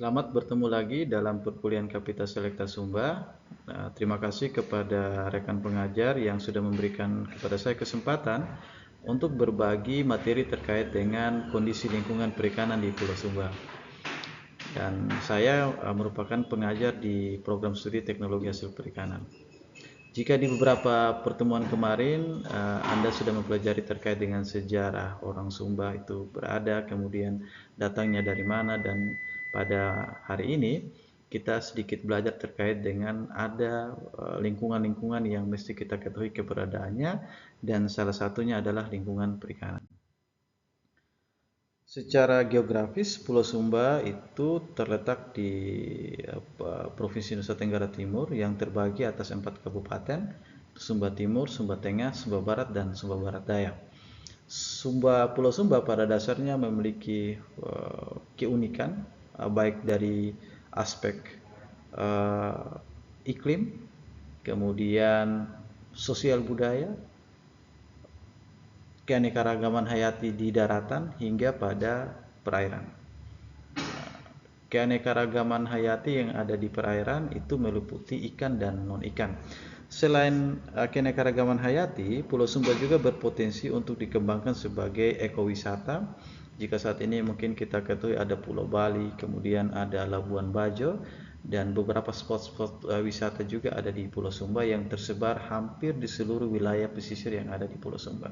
Selamat bertemu lagi dalam perkuliahan Kapital Selekta Sumba. Terima kasih kepada rekan pengajar yang sudah memberikan kepada saya kesempatan untuk berbagi materi terkait dengan kondisi lingkungan perikanan di Pulau Sumba. Dan saya merupakan pengajar di program studi teknologi hasil perikanan. Jika di beberapa pertemuan kemarin Anda sudah mempelajari terkait dengan sejarah orang Sumba itu berada, kemudian datangnya dari mana, dan pada hari ini kita sedikit belajar terkait dengan ada lingkungan-lingkungan yang mesti kita ketahui keberadaannya, dan salah satunya adalah lingkungan perikanan. Secara geografis, Pulau Sumba itu terletak di Provinsi Nusa Tenggara Timur yang terbagi atas 4 kabupaten, Sumba Timur, Sumba Tengah, Sumba Barat, dan Sumba Barat Daya. Pulau Sumba pada dasarnya memiliki keunikan baik dari aspek iklim, kemudian sosial budaya, keanekaragaman hayati di daratan hingga pada perairan. Keanekaragaman hayati yang ada di perairan itu meliputi ikan dan non-ikan. Selain keanekaragaman hayati, Pulau Sumba juga berpotensi untuk dikembangkan sebagai ekowisata. Jika saat ini mungkin kita ketahui ada Pulau Bali, kemudian ada Labuan Bajo, dan beberapa spot-spot wisata juga ada di Pulau Sumba yang tersebar hampir di seluruh wilayah pesisir yang ada di Pulau Sumba.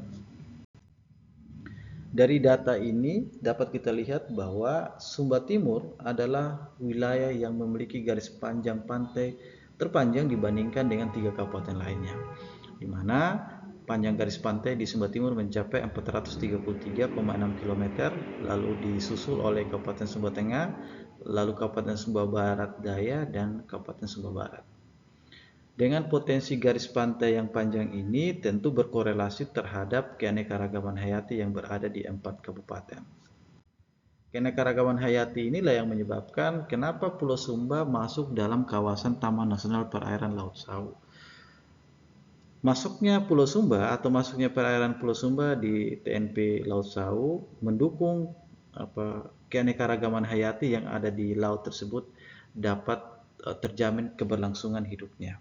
Dari data ini dapat kita lihat bahwa Sumba Timur adalah wilayah yang memiliki garis panjang pantai terpanjang dibandingkan dengan 3 kabupaten lainnya, di mana panjang garis pantai di Sumba Timur mencapai 433,6 km, lalu disusul oleh Kabupaten Sumba Tengah, lalu Kabupaten Sumba Barat Daya, dan Kabupaten Sumba Barat. Dengan potensi garis pantai yang panjang ini tentu berkorelasi terhadap keanekaragaman hayati yang berada di 4 kabupaten. Keanekaragaman hayati inilah yang menyebabkan kenapa Pulau Sumba masuk dalam kawasan Taman Nasional Perairan Laut Sawu. Masuknya Pulau Sumba atau masuknya perairan Pulau Sumba di TNP Laut Sawu mendukung keanekaragaman hayati yang ada di laut tersebut dapat terjamin keberlangsungan hidupnya.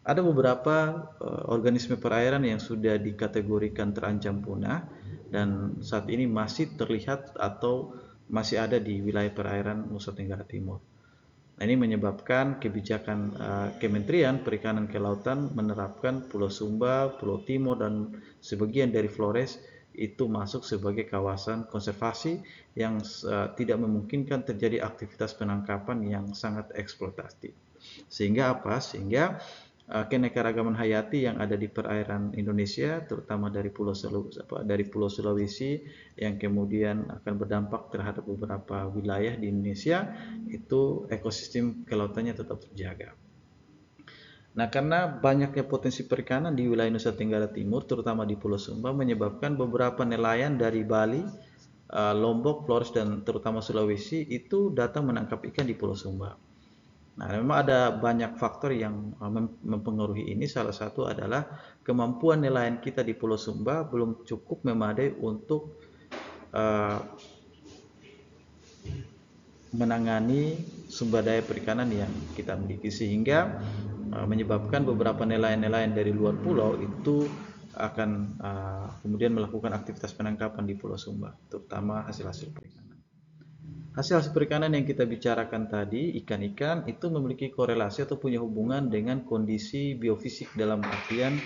Ada beberapa organisme perairan yang sudah dikategorikan terancam punah dan saat ini masih terlihat atau masih ada di wilayah perairan Nusa Tenggara Timur. Nah, ini menyebabkan kebijakan Kementerian Perikanan Kelautan menerapkan Pulau Sumba, Pulau Timur, dan sebagian dari Flores itu masuk sebagai kawasan konservasi yang tidak memungkinkan terjadi aktivitas penangkapan yang sangat eksploitatif. Sehingga apa? Sehingga keanekaragaman hayati yang ada di perairan Indonesia, terutama dari Pulau Sulawesi yang kemudian akan berdampak terhadap beberapa wilayah di Indonesia, itu ekosistem kelautannya tetap terjaga. Nah, karena banyaknya potensi perikanan di wilayah Nusa Tenggara Timur, terutama di Pulau Sumba, menyebabkan beberapa nelayan dari Bali, Lombok, Flores, dan terutama Sulawesi itu datang menangkap ikan di Pulau Sumba. Nah, memang ada banyak faktor yang mempengaruhi ini. Salah satu adalah kemampuan nelayan kita di Pulau Sumba belum cukup memadai untuk menangani sumber daya perikanan yang kita miliki, sehingga menyebabkan beberapa nelayan-nelayan dari luar pulau itu akan kemudian melakukan aktivitas penangkapan di Pulau Sumba, terutama hasil-hasil perikanan. Hasil-hasil perikanan yang kita bicarakan tadi, ikan-ikan itu memiliki korelasi atau punya hubungan dengan kondisi biofisik dalam artian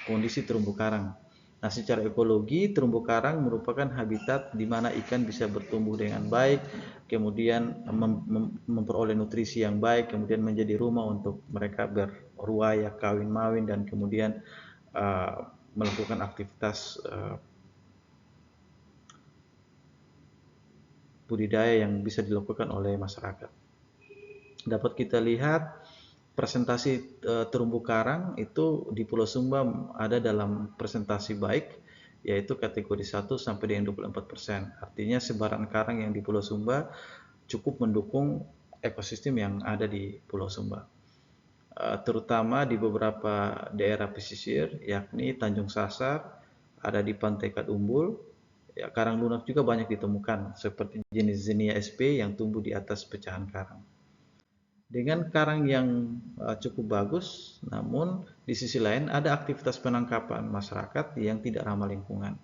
kondisi terumbu karang. Nah, secara ekologi, terumbu karang merupakan habitat di mana ikan bisa bertumbuh dengan baik, kemudian memperoleh nutrisi yang baik, kemudian menjadi rumah untuk mereka berruaya, kawin mawin, dan kemudian melakukan aktivitas budidaya yang bisa dilakukan oleh masyarakat. Dapat kita lihat presentasi terumbu karang itu di Pulau Sumba ada dalam presentasi baik, yaitu kategori 1 sampai dengan 24%. Artinya sebaran karang yang di Pulau Sumba cukup mendukung ekosistem yang ada di Pulau Sumba. Terutama di beberapa daerah pesisir, yakni Tanjung Sasar, ada di Pantai Kat Umbul, Ya, karang lunak juga banyak ditemukan, seperti jenis Xenia sp yang tumbuh di atas pecahan karang. Dengan karang yang cukup bagus, namun di sisi lain ada aktivitas penangkapan masyarakat yang tidak ramah lingkungan.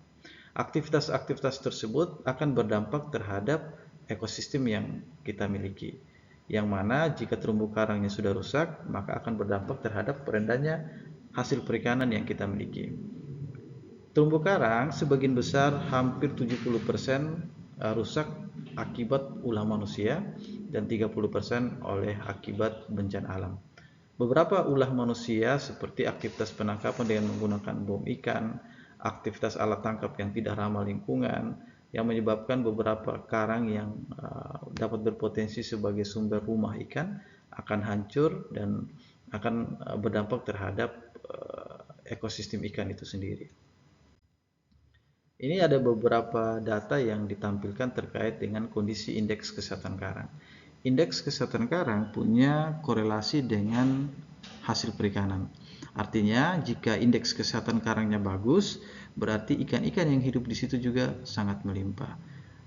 Aktivitas-aktivitas tersebut akan berdampak terhadap ekosistem yang kita miliki. Yang mana jika terumbu karangnya sudah rusak, maka akan berdampak terhadap rendahnya hasil perikanan yang kita miliki. Terumbu karang sebagian besar hampir 70% rusak akibat ulah manusia dan 30% oleh akibat bencana alam. Beberapa ulah manusia seperti aktivitas penangkapan dengan menggunakan bom ikan, aktivitas alat tangkap yang tidak ramah lingkungan, yang menyebabkan beberapa karang yang dapat berpotensi sebagai sumber rumah ikan akan hancur dan akan berdampak terhadap ekosistem ikan itu sendiri. Ini ada beberapa data yang ditampilkan terkait dengan kondisi indeks kesehatan karang. Indeks kesehatan karang punya korelasi dengan hasil perikanan. Artinya, jika indeks kesehatan karangnya bagus, berarti ikan-ikan yang hidup di situ juga sangat melimpah.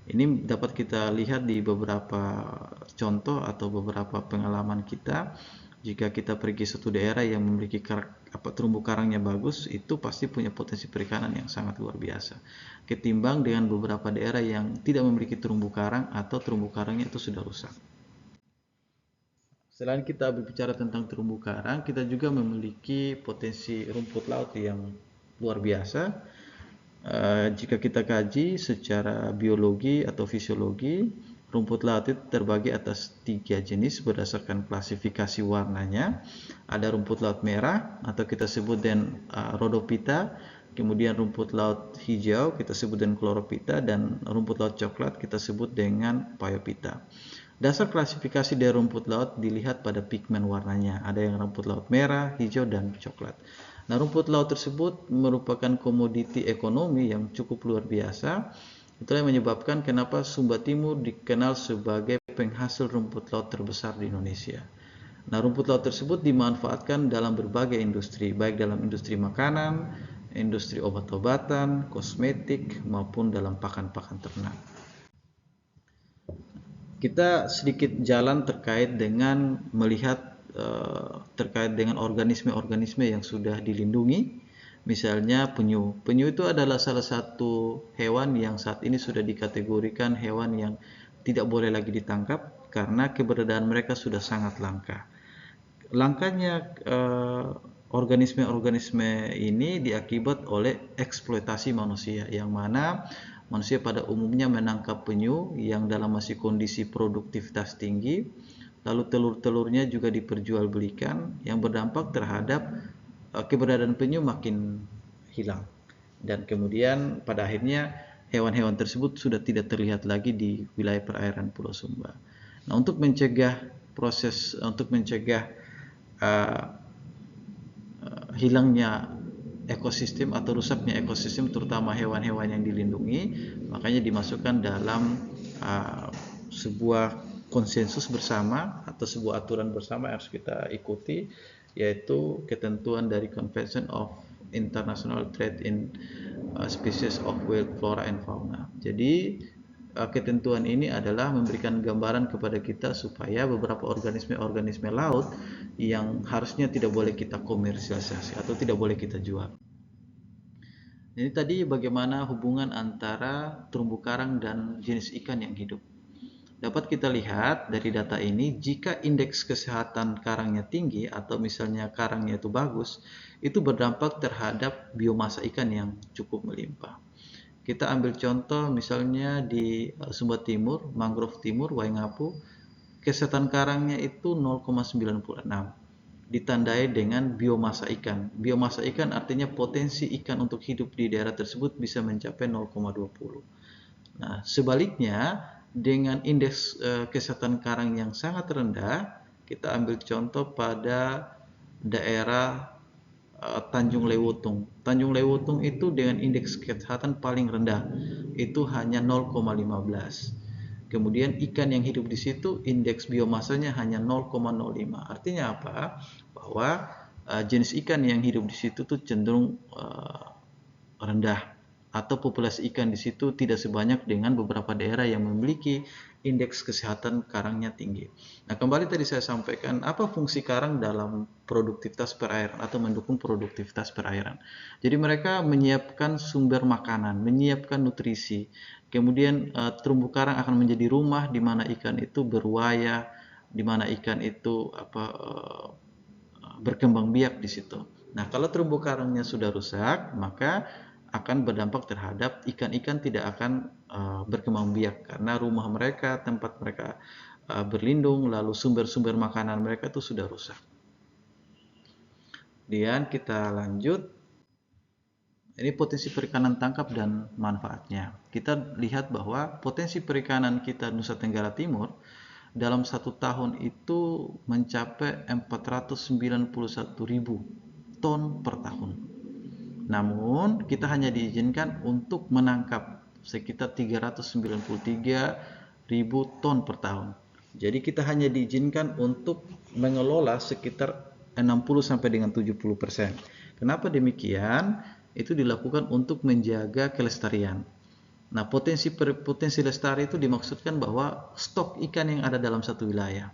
Ini dapat kita lihat di beberapa contoh atau beberapa pengalaman kita. Jika kita pergi satu daerah yang memiliki terumbu karangnya bagus, itu pasti punya potensi perikanan yang sangat luar biasa. Ketimbang dengan beberapa daerah yang tidak memiliki terumbu karang atau terumbu karangnya itu sudah rusak. Selain kita berbicara tentang terumbu karang, kita juga memiliki potensi rumput laut yang luar biasa. Jika kita kaji secara biologi atau fisiologi, rumput laut itu terbagi atas 3 jenis berdasarkan klasifikasi warnanya. Ada rumput laut merah atau kita sebut dengan Rhodophyta, kemudian rumput laut hijau kita sebut dengan Chlorophyta, dan rumput laut coklat kita sebut dengan Phaeophyta. Dasar klasifikasi dari rumput laut dilihat pada pigmen warnanya. Ada yang rumput laut merah, hijau, dan coklat. Nah, rumput laut tersebut merupakan komoditi ekonomi yang cukup luar biasa. Itulah yang menyebabkan kenapa Sumba Timur dikenal sebagai penghasil rumput laut terbesar di Indonesia. Nah, rumput laut tersebut dimanfaatkan dalam berbagai industri, baik dalam industri makanan, industri obat-obatan, kosmetik, maupun dalam pakan-pakan ternak. Kita sedikit jalan terkait dengan melihat terkait dengan organisme-organisme yang sudah dilindungi. Misalnya penyu. Penyu itu adalah salah satu hewan yang saat ini sudah dikategorikan hewan yang tidak boleh lagi ditangkap karena keberadaan mereka sudah sangat langka. Langkanya organisme-organisme ini diakibat oleh eksploitasi manusia, yang mana manusia pada umumnya menangkap penyu yang dalam masih kondisi produktivitas tinggi, lalu telur-telurnya juga diperjualbelikan, yang berdampak terhadap keberadaan penyu makin hilang. Dan kemudian pada akhirnya hewan-hewan tersebut sudah tidak terlihat lagi di wilayah perairan Pulau Sumba. Nah, untuk mencegah hilangnya ekosistem atau rusaknya ekosistem terutama hewan-hewan yang dilindungi, makanya dimasukkan dalam sebuah konsensus bersama atau sebuah aturan bersama yang harus kita ikuti, yaitu ketentuan dari Convention of International Trade in Species of Wild Flora and Fauna. Jadi ketentuan ini adalah memberikan gambaran kepada kita supaya beberapa organisme-organisme laut yang harusnya tidak boleh kita komersialisasi atau tidak boleh kita jual. Jadi tadi bagaimana hubungan antara terumbu karang dan jenis ikan yang hidup. Dapat kita lihat dari data ini, jika indeks kesehatan karangnya tinggi atau misalnya karangnya itu bagus, itu berdampak terhadap biomasa ikan yang cukup melimpah. Kita ambil contoh misalnya di Sumba Timur, Mangrove Timur, Waingapu, kesehatan karangnya itu 0,96, ditandai dengan biomasa ikan. Biomasa ikan artinya potensi ikan untuk hidup di daerah tersebut bisa mencapai 0,20. Nah, sebaliknya dengan indeks kesehatan karang yang sangat rendah, kita ambil contoh pada daerah Tanjung Lewotung. Tanjung Lewotung itu dengan indeks kesehatan paling rendah, itu hanya 0,15. Kemudian ikan yang hidup di situ indeks biomasanya hanya 0,05. Artinya apa? Bahwa jenis ikan yang hidup di situ tuh cenderung rendah. atau populasi ikan di situ tidak sebanyak dengan beberapa daerah yang memiliki indeks kesehatan karangnya tinggi. Nah, kembali tadi saya sampaikan, apa fungsi karang dalam produktivitas perairan atau mendukung produktivitas perairan. Jadi mereka menyiapkan sumber makanan, menyiapkan nutrisi. Kemudian terumbu karang akan menjadi rumah di mana ikan itu berwaya, di mana ikan itu berkembang biak di situ. Nah, kalau terumbu karangnya sudah rusak, maka akan berdampak terhadap ikan-ikan tidak akan berkembang biak karena rumah mereka, tempat mereka berlindung, lalu sumber-sumber makanan mereka itu sudah rusak. Kemudian kita lanjut, ini potensi perikanan tangkap dan manfaatnya. Kita lihat bahwa potensi perikanan kita Nusa Tenggara Timur dalam 1 tahun itu mencapai 491.000 ton per tahun. Namun kita hanya diizinkan untuk menangkap sekitar 393.000 ton per tahun. Jadi kita hanya diizinkan untuk mengelola sekitar 60 sampai dengan 70%. Kenapa demikian? Itu dilakukan untuk menjaga kelestarian. Nah, potensi lestari itu dimaksudkan bahwa stok ikan yang ada dalam satu wilayah.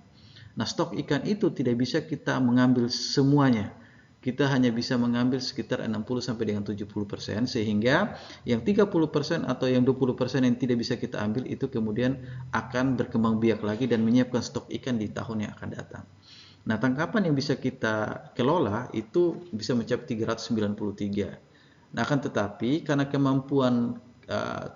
Nah, stok ikan itu tidak bisa kita mengambil semuanya. Kita hanya bisa mengambil sekitar 60 sampai dengan 70%, sehingga yang 30% atau yang 20% yang tidak bisa kita ambil itu kemudian akan berkembang biak lagi dan menyiapkan stok ikan di tahun yang akan datang. Nah, tangkapan yang bisa kita kelola itu bisa mencapai 393. Nah, akan tetapi karena kemampuan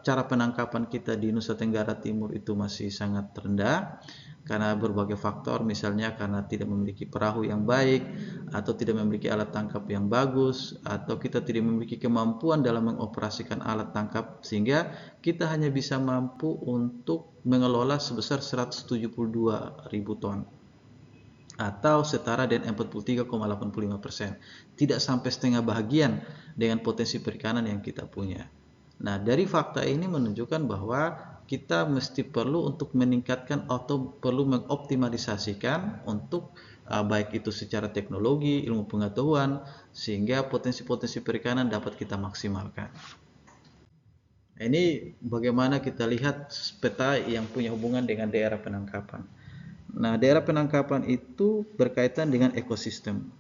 cara penangkapan kita di Nusa Tenggara Timur itu masih sangat rendah karena berbagai faktor, misalnya karena tidak memiliki perahu yang baik atau tidak memiliki alat tangkap yang bagus atau kita tidak memiliki kemampuan dalam mengoperasikan alat tangkap sehingga kita hanya bisa mampu untuk mengelola sebesar 172.000 ton atau setara dengan 43,85%. Tidak sampai setengah bahagian dengan potensi perikanan yang kita punya. Nah, dari fakta ini menunjukkan bahwa kita mesti perlu untuk meningkatkan atau perlu mengoptimalisasikan untuk baik itu secara teknologi, ilmu pengetahuan, sehingga potensi-potensi perikanan dapat kita maksimalkan. Ini bagaimana kita lihat peta yang punya hubungan dengan daerah penangkapan. Nah, daerah penangkapan itu berkaitan dengan ekosistem.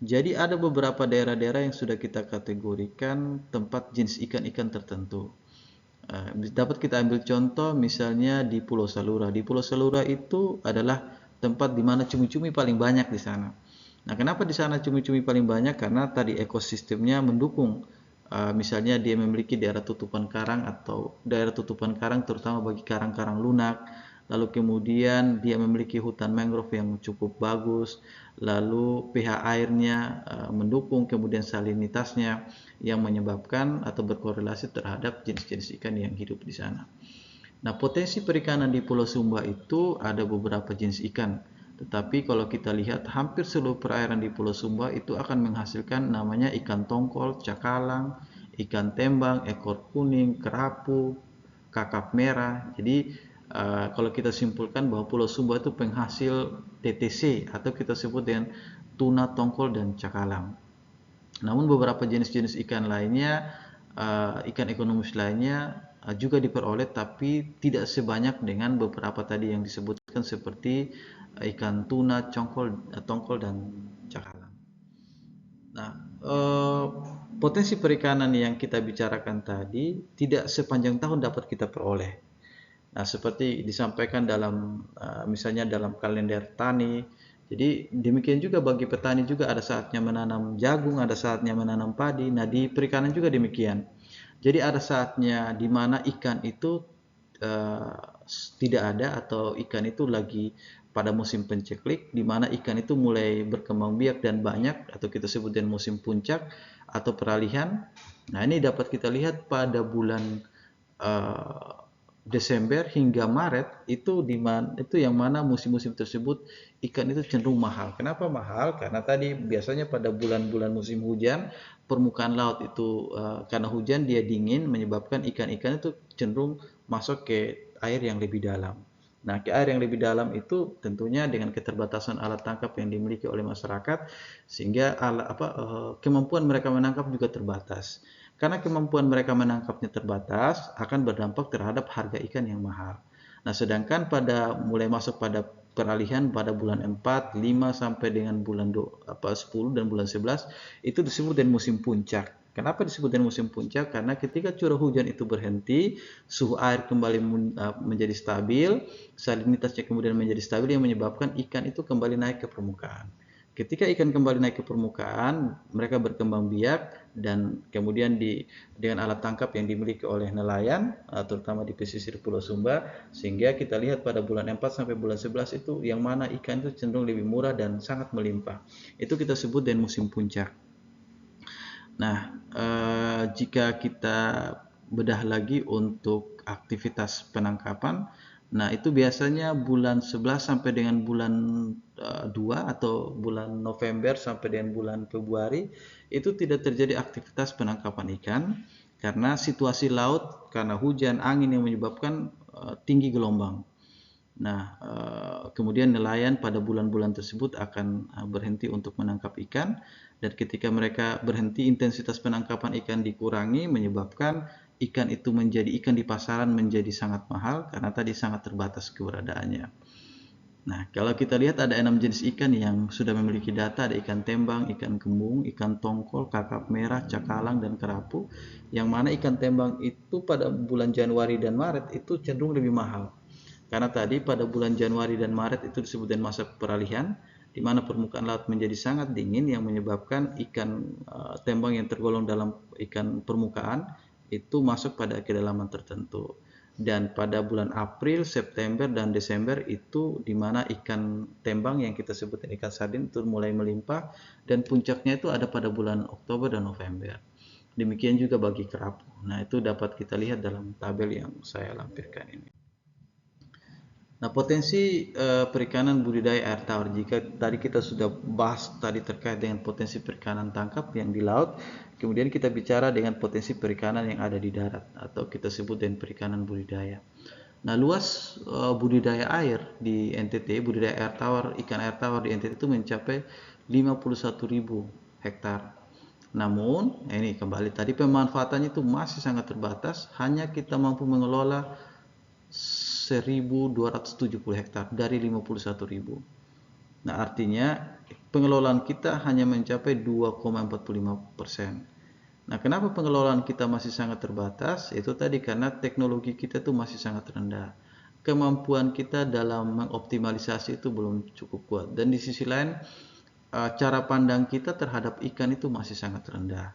Jadi ada beberapa daerah-daerah yang sudah kita kategorikan tempat jenis ikan-ikan tertentu. Dapat kita ambil contoh misalnya di Pulau Salura. Di Pulau Salura itu adalah tempat di mana cumi-cumi paling banyak di sana. Nah, kenapa di sana cumi-cumi paling banyak? Karena tadi ekosistemnya mendukung. Misalnya dia memiliki daerah tutupan karang atau daerah tutupan karang terutama bagi karang-karang lunak. Lalu kemudian dia memiliki hutan mangrove yang cukup bagus, lalu pH airnya mendukung, kemudian salinitasnya yang menyebabkan atau berkorelasi terhadap jenis-jenis ikan yang hidup di sana. Nah, potensi perikanan di Pulau Sumba itu ada beberapa jenis ikan, tetapi kalau kita lihat hampir seluruh perairan di Pulau Sumba itu akan menghasilkan namanya ikan tongkol, cakalang, ikan tembang, ekor kuning, kerapu, kakap merah. Jadi kalau kita simpulkan bahwa Pulau Sumba itu penghasil TTC atau kita sebut dengan tuna, tongkol, dan cakalang. Namun beberapa jenis-jenis ikan lainnya, ikan ekonomis lainnya juga diperoleh tapi tidak sebanyak dengan beberapa tadi yang disebutkan seperti ikan tuna, tongkol, dan cakalang. Nah, potensi perikanan yang kita bicarakan tadi tidak sepanjang tahun dapat kita peroleh. Nah, seperti disampaikan dalam misalnya dalam kalender tani. Jadi demikian juga bagi petani juga ada saatnya menanam jagung, ada saatnya menanam padi. Nah, di perikanan juga demikian. Jadi ada saatnya di mana ikan itu uh, tidak ada atau ikan itu lagi pada musim penceklik, di mana ikan itu mulai berkembang biak dan banyak atau kita sebut dengan musim puncak atau peralihan. Nah, ini dapat kita lihat pada bulan uh, Desember hingga Maret itu itu yang mana musim-musim tersebut ikan itu cenderung mahal. Kenapa mahal? Karena tadi biasanya pada bulan-bulan musim hujan permukaan laut itu karena hujan dia dingin menyebabkan ikan-ikan itu cenderung masuk ke air yang lebih dalam. Nah, ke air yang lebih dalam itu tentunya dengan keterbatasan alat tangkap yang dimiliki oleh masyarakat sehingga kemampuan mereka menangkap juga terbatas. karena kemampuan mereka menangkapnya terbatas, akan berdampak terhadap harga ikan yang mahal. Nah, sedangkan mulai masuk pada peralihan pada bulan 4, 5 sampai dengan bulan 10 dan bulan 11 itu disebut dengan musim puncak. Kenapa disebut dengan musim puncak? Karena ketika curah hujan itu berhenti, suhu air kembali menjadi stabil, salinitasnya kemudian menjadi stabil yang menyebabkan ikan itu kembali naik ke permukaan. Ketika ikan kembali naik ke permukaan, mereka berkembang biak dan kemudian dengan alat tangkap yang dimiliki oleh nelayan, terutama di pesisir Pulau Sumba, sehingga kita lihat pada bulan 4 sampai bulan 11 itu yang mana ikan itu cenderung lebih murah dan sangat melimpah. Itu kita sebut dengan musim puncak. Nah, jika kita bedah lagi untuk aktivitas penangkapan, nah itu biasanya bulan 11 sampai dengan bulan 2 atau bulan November sampai dengan bulan Februari itu tidak terjadi aktivitas penangkapan ikan karena situasi laut, karena hujan, angin yang menyebabkan tinggi gelombang. Nah, kemudian nelayan pada bulan-bulan tersebut akan berhenti untuk menangkap ikan, dan ketika mereka berhenti, intensitas penangkapan ikan dikurangi, menyebabkan ikan itu menjadi ikan di pasaran menjadi sangat mahal karena tadi sangat terbatas keberadaannya. Nah, kalau kita lihat ada 6 jenis ikan yang sudah memiliki data, ada ikan tembang, ikan kembung, ikan tongkol, kakap merah, cakalang, dan kerapu. Yang mana ikan tembang itu pada bulan Januari dan Maret itu cenderung lebih mahal. Karena tadi pada bulan Januari dan Maret itu disebut dengan masa peralihan, di mana permukaan laut menjadi sangat dingin yang menyebabkan ikan tembang yang tergolong dalam ikan permukaan itu masuk pada kedalaman tertentu. Dan pada bulan April, September, dan Desember itu di mana ikan tembang yang kita sebut ikan sardin itu mulai melimpah, dan puncaknya itu ada pada bulan Oktober dan November. Demikian juga bagi kerapu. Nah, itu dapat kita lihat dalam tabel yang saya lampirkan ini. Nah, potensi perikanan budidaya air tawar, jika tadi kita sudah bahas tadi terkait dengan potensi perikanan tangkap yang di laut, kemudian kita bicara dengan potensi perikanan yang ada di darat atau kita sebut dengan perikanan budidaya. Nah, luas budidaya air di NTT, budidaya air tawar, ikan air tawar di NTT itu mencapai 51.000 hektar. Namun, ini kembali tadi pemanfaatannya itu masih sangat terbatas, hanya kita mampu mengelola 1.270 hektar dari 51.000. Nah, artinya pengelolaan kita hanya mencapai 2,45%. Nah, kenapa pengelolaan kita masih sangat terbatas? Itu tadi karena teknologi kita itu masih sangat rendah. Kemampuan kita dalam mengoptimalisasi itu belum cukup kuat. Dan di sisi lain, cara pandang kita terhadap ikan itu masih sangat rendah.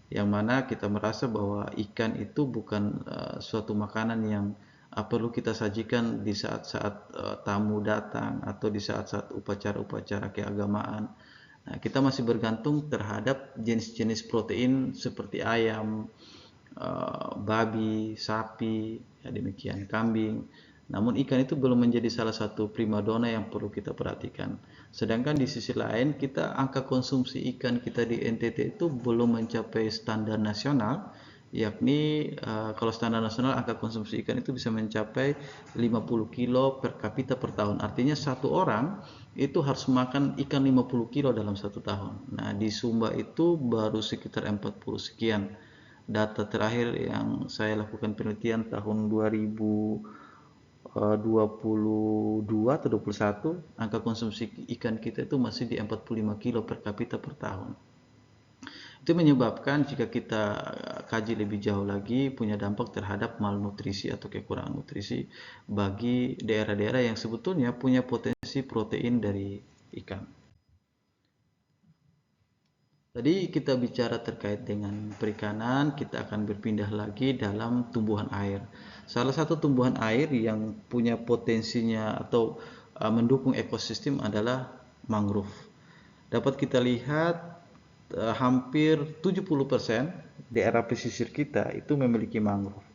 Yang mana kita merasa bahwa ikan itu bukan suatu makanan yang perlu kita sajikan di saat-saat tamu datang atau di saat-saat upacara-upacara keagamaan. Nah, kita masih bergantung terhadap jenis-jenis protein seperti ayam, babi, sapi, ya demikian, kambing. Namun ikan itu belum menjadi salah satu primadona yang perlu kita perhatikan. Sedangkan di sisi lain, angka konsumsi ikan kita di NTT itu belum mencapai standar nasional, yakni kalau standar nasional angka konsumsi ikan itu bisa mencapai 50 kilo per kapita per tahun. Artinya satu orang itu harus makan ikan 50 kilo dalam satu tahun. Nah, di Sumba itu baru sekitar 40 sekian. Data terakhir yang saya lakukan penelitian tahun 2022 atau 21, angka konsumsi ikan kita itu masih di 45 kilo per kapita per tahun. Itu menyebabkan jika kita kaji lebih jauh lagi punya dampak terhadap malnutrisi atau kekurangan nutrisi bagi daerah-daerah yang sebetulnya punya potensi protein dari ikan. Tadi kita bicara terkait dengan perikanan, kita akan berpindah lagi dalam tumbuhan air. Salah satu tumbuhan air yang punya potensinya atau mendukung ekosistem adalah mangrove. Dapat kita lihat hampir 70% daerah pesisir kita itu memiliki mangrove.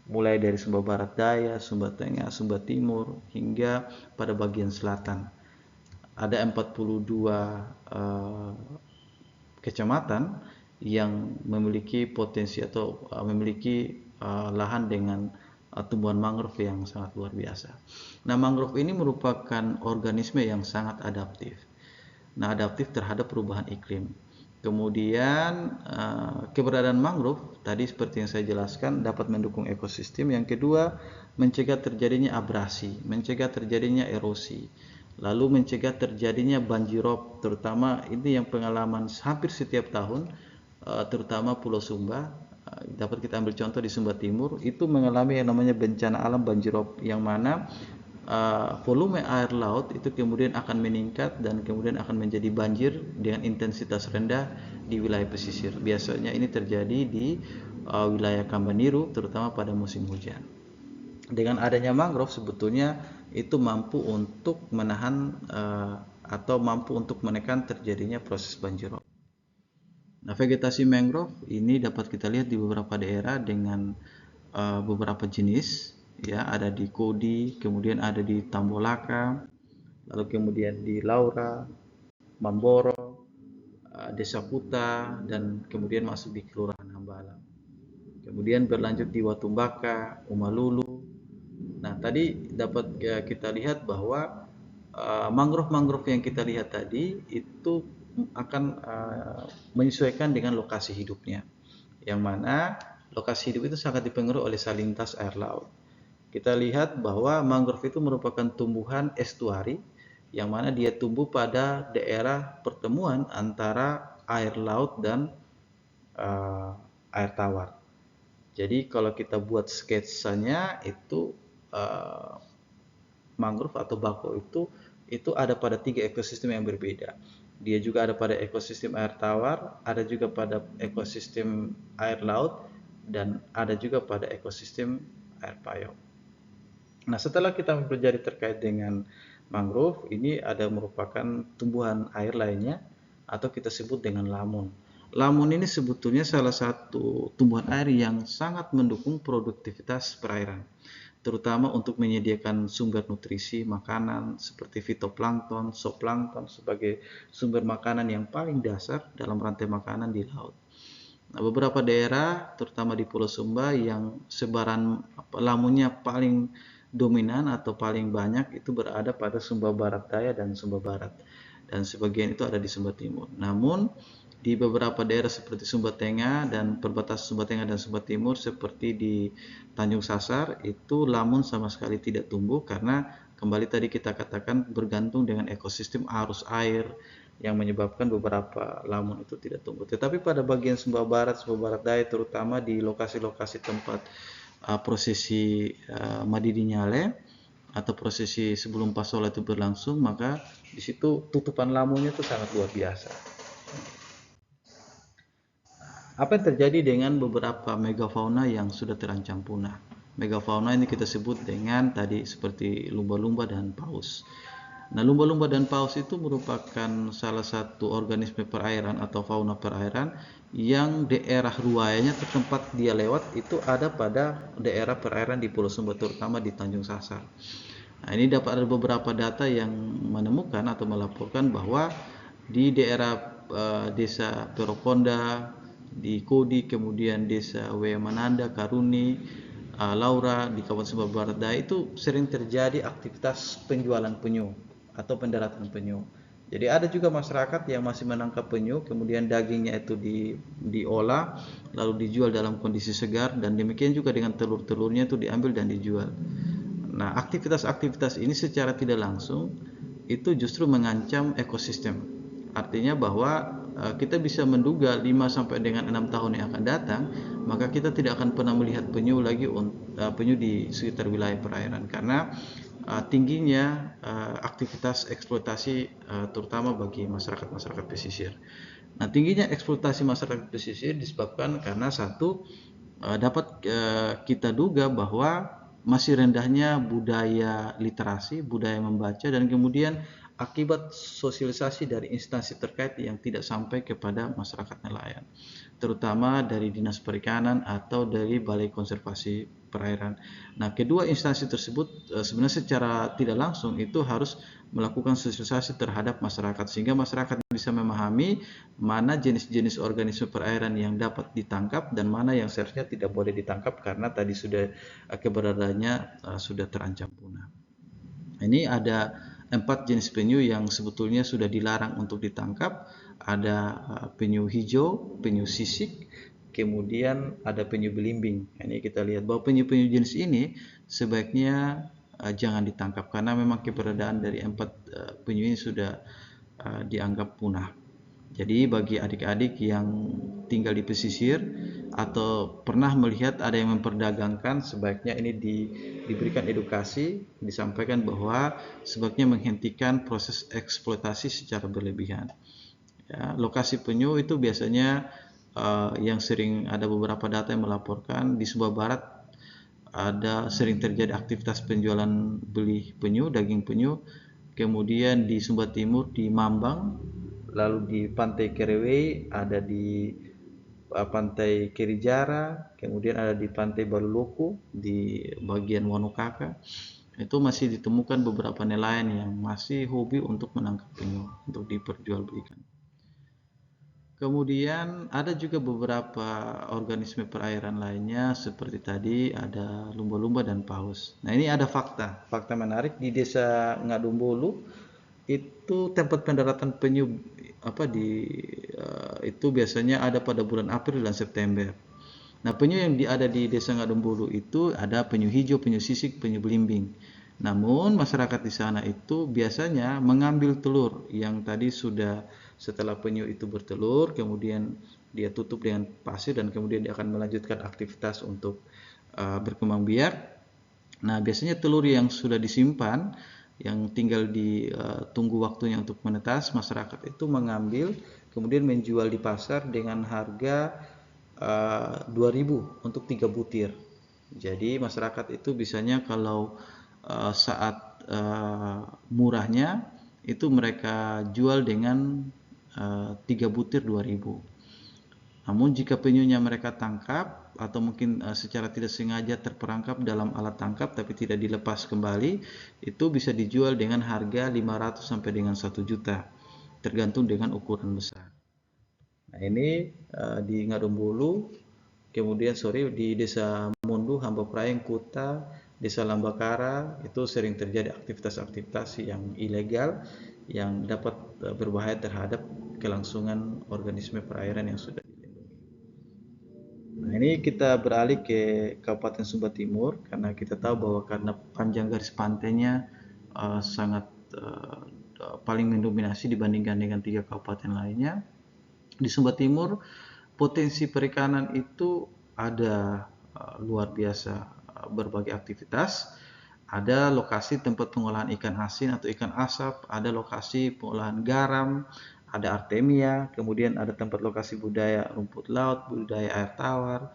Mulai dari Sumba Barat Daya, Sumba Tengah, Sumba Timur, hingga pada bagian selatan. Ada 42 kecamatan yang memiliki potensi atau memiliki lahan dengan tumbuhan mangrove yang sangat luar biasa. Nah, mangrove ini merupakan organisme yang sangat adaptif. Nah, adaptif terhadap perubahan iklim. Kemudian keberadaan mangrove tadi seperti yang saya jelaskan dapat mendukung ekosistem. Yang kedua, mencegah terjadinya abrasi, mencegah terjadinya erosi, lalu mencegah terjadinya banjirop, terutama ini yang pengalaman hampir setiap tahun, terutama Pulau Sumba. Dapat kita ambil contoh di Sumba Timur, itu mengalami yang namanya bencana alam banjirop, yang mana volume air laut itu kemudian akan meningkat dan kemudian akan menjadi banjir dengan intensitas rendah di wilayah pesisir. Biasanya ini terjadi di wilayah Kambaniru, terutama pada musim hujan. Dengan adanya mangrove sebetulnya itu mampu untuk menahan atau mampu untuk menekan terjadinya proses banjirop. Nah, vegetasi mangrove ini dapat kita lihat di beberapa daerah dengan beberapa jenis, ya, ada di Kodi, kemudian ada di Tambolaka, lalu kemudian di Laura, Mamboro, Desa Kuta, dan kemudian masuk di Kelurahan Hambalang. Kemudian berlanjut di Watumbaka, Umalulu. Nah, tadi dapat kita lihat bahwa mangrove-mangrove yang kita lihat tadi itu akan menyesuaikan dengan lokasi hidupnya, yang mana lokasi hidup itu sangat dipengaruhi oleh salintas air laut. Kita lihat bahwa mangrove itu merupakan tumbuhan estuari, yang mana dia tumbuh pada daerah pertemuan antara air laut dan air tawar. Jadi kalau kita buat sketsanya itu mangrove atau bako itu ada pada 3 ekosistem yang berbeda. Dia juga ada pada ekosistem air tawar, ada juga pada ekosistem air laut, dan ada juga pada ekosistem air payau. Nah, setelah kita mempelajari terkait dengan mangrove, ini ada merupakan tumbuhan air lainnya atau kita sebut dengan lamun. Lamun ini sebetulnya salah satu tumbuhan air yang sangat mendukung produktivitas perairan, terutama untuk menyediakan sumber nutrisi makanan seperti fitoplankton, zooplankton sebagai sumber makanan yang paling dasar dalam rantai makanan di laut. Nah, beberapa daerah, terutama di Pulau Sumba, yang sebaran lamunnya paling dominan atau paling banyak itu berada pada Sumba Barat Daya dan Sumba Barat, dan sebagian itu ada di Sumba Timur. Namun di beberapa daerah seperti Sumba Tengah dan perbatasan Sumba Tengah dan Sumba Timur seperti di Tanjung Sasar itu lamun sama sekali tidak tumbuh, karena kembali tadi kita katakan bergantung dengan ekosistem arus air yang menyebabkan beberapa lamun itu tidak tumbuh. Tetapi pada bagian Sumba Barat Daya, terutama di lokasi-lokasi tempat prosesi Madidi Nyale atau prosesi sebelum Pasola itu berlangsung, maka di situ tutupan lamunnya itu sangat luar biasa. Apa yang terjadi dengan beberapa megafauna yang sudah terancam punah? Megafauna ini kita sebut dengan tadi seperti lumba-lumba dan paus. Nah, lumba-lumba dan paus itu merupakan salah satu organisme perairan atau fauna perairan yang daerah ruayanya atau tempat dia lewat itu ada pada daerah perairan di Pulau Sumba, terutama di Tanjung Sasar. Nah, ini dapat ada beberapa data yang menemukan atau melaporkan bahwa di daerah desa Perokonda, di Kodi, kemudian desa Wemananda, Karuni, Laura di Kabupaten Sumba Barat Daya itu sering terjadi aktivitas penjualan penyu atau pendaratan penyu. Jadi ada juga masyarakat yang masih menangkap penyu, kemudian dagingnya itu diolah, lalu dijual dalam kondisi segar, dan demikian juga dengan telur-telurnya itu diambil dan dijual. Nah, aktivitas-aktivitas ini secara tidak langsung itu justru mengancam ekosistem. Artinya bahwa kita bisa menduga 5 sampai dengan 6 tahun yang akan datang, maka kita tidak akan pernah melihat penyu lagi penyu di sekitar wilayah perairan, karena tingginya aktivitas eksploitasi terutama bagi masyarakat pesisir. Nah, tingginya eksploitasi masyarakat pesisir disebabkan karena satu, dapat kita duga bahwa masih rendahnya budaya literasi, budaya membaca, dan kemudian akibat sosialisasi dari instansi terkait yang tidak sampai kepada masyarakat nelayan, terutama dari Dinas Perikanan atau dari Balai Konservasi Perairan. Nah, kedua instansi tersebut sebenarnya secara tidak langsung itu harus melakukan sosialisasi terhadap masyarakat, sehingga masyarakat bisa memahami mana jenis-jenis organisme perairan yang dapat ditangkap dan mana yang seharusnya tidak boleh ditangkap karena tadi sudah keberadaannya sudah terancam punah. Ini ada 4 jenis penyu yang sebetulnya sudah dilarang untuk ditangkap. Ada penyu hijau, penyu sisik, kemudian ada penyu belimbing. Ini kita lihat bahwa penyu-penyu jenis ini sebaiknya jangan ditangkap karena memang keberadaan dari 4 penyu ini sudah dianggap punah. Jadi bagi adik-adik yang tinggal di pesisir atau pernah melihat ada yang memperdagangkan, sebaiknya ini diberikan edukasi, disampaikan bahwa sebaiknya menghentikan proses eksploitasi secara berlebihan. Ya, lokasi penyu itu biasanya yang sering ada beberapa data yang melaporkan di Sumba Barat ada sering terjadi aktivitas penjualan beli penyu, daging penyu. Kemudian di Sumba Timur di Mambang, lalu di Pantai Kerewe, ada di Pantai Kirijara, kemudian ada di Pantai Baluloko di bagian Wanokaka. Itu masih ditemukan beberapa nelayan yang masih hobi untuk menangkap penyu untuk diperjualbelikan. Kemudian ada juga beberapa organisme perairan lainnya seperti tadi ada lumba-lumba dan paus. Nah, ini ada fakta menarik di Desa Ngadumbulu itu tempat pendaratan penyu itu biasanya ada pada bulan April dan September. Nah, penyu yang ada di Desa Ngadumbulu itu ada penyu hijau, penyu sisik, penyu belimbing. Namun masyarakat di sana itu biasanya mengambil telur yang tadi sudah setelah penyu itu bertelur, kemudian dia tutup dengan pasir dan kemudian dia akan melanjutkan aktivitas untuk berkembang biak. Nah, biasanya telur yang sudah disimpan yang tinggal ditunggu waktunya untuk menetas, masyarakat itu mengambil kemudian menjual di pasar dengan harga 2.000 untuk 3 butir. Jadi masyarakat itu bisanya kalau saat murahnya itu mereka jual dengan 3 butir 2.000. Namun jika penyunya mereka tangkap atau mungkin secara tidak sengaja terperangkap dalam alat tangkap tapi tidak dilepas kembali, itu bisa dijual dengan harga 500 sampai dengan 1 juta tergantung dengan ukuran besar. Nah, ini di Ngadumbulu, kemudian di Desa Mundu, Hamba Praeng, Kuta, Desa Lambakara itu sering terjadi aktivitas-aktivitas yang ilegal yang dapat berbahaya terhadap kelangsungan organisme perairan yang sudah dilindungi. Nah, ini kita beralih ke Kabupaten Sumba Timur karena kita tahu bahwa karena panjang garis pantainya sangat paling mendominasi dibandingkan dengan 3 kabupaten lainnya. Di Sumba Timur potensi perikanan itu ada luar biasa berbagai aktivitas. Ada lokasi tempat pengolahan ikan asin atau ikan asap, ada lokasi pengolahan garam, ada artemia, kemudian ada tempat lokasi budaya rumput laut, budaya air tawar,